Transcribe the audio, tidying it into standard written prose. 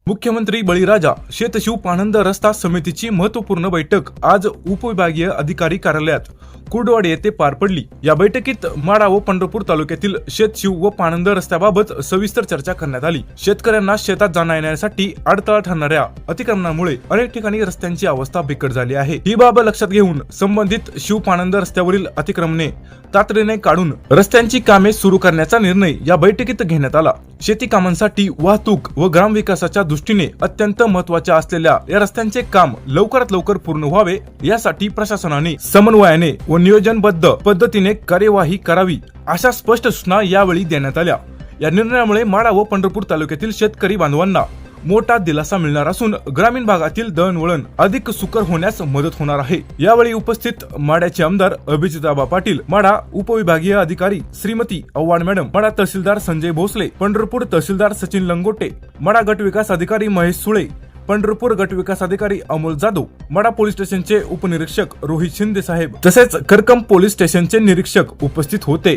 मुख्यमंत्री बळीराजा शेतशिव पाणंद रस्ता समितीची महत्वपूर्ण बैठक आज उपविभागीय अधिकारी कार्यालयात कुर्डवाडी येथे पार पडली। या बैठकीत माढा व पंढरपूर तालुक्यातील शेतशिव व पाणंद रस्त्याबाबत सविस्तर चर्चा करण्यात आली। शेतकऱ्यांना शेतात जाण्या येण्यासाठी अडथळा ठरणाऱ्या अतिक्रमणामुळे अनेक ठिकाणी रस्त्यांची अवस्था बिकट झाली आहे। ही बाब लक्षात घेऊन संबंधित शिव पाणंद रस्त्यावरील अतिक्रमणे तातडीने काढून रस्त्यांची कामे सुरू करण्याचा निर्णय या बैठकीत घेण्यात आला। शेती कामांसाठी वाहतूक व ग्रामविकासाच्या दृष्टीने अत्यंत महत्त्वाच्या असलेल्या या रस्त्यांचे काम लवकरात लवकर पूर्ण व्हावे यासाठी प्रशासनाने समन्वयाने व नियोजनबद्ध पद्धतीने कार्यवाही करावी अशा स्पष्ट सूचना यावेळी देण्यात आल्या। या निर्णयामुळे माढा व पंढरपूर तालुक्यातील शेतकरी बांधवांना मोठा दिलासा मिळणार असून ग्रामीण भागातील दळणवळण अधिक सुकर होण्यास मदत होणार आहे। यावेळी उपस्थित माढ्याचे आमदार अभिजिताबा पाटील, माढा उपविभागीय अधिकारी श्रीमती आव्हाड मॅडम, माढा तहसीलदार संजय भोसले, पंढरपूर तहसीलदार सचिन लंगोटे, माढा गट विकास अधिकारी महेश सुळे, पंढरपूर गट विकास अधिकारी अमोल जाधव, माढा पोलीस स्टेशनचे उपनिरीक्षक रोहित शिंदे साहेब तसेच करकम पोलीस स्टेशनचे निरीक्षक उपस्थित होते।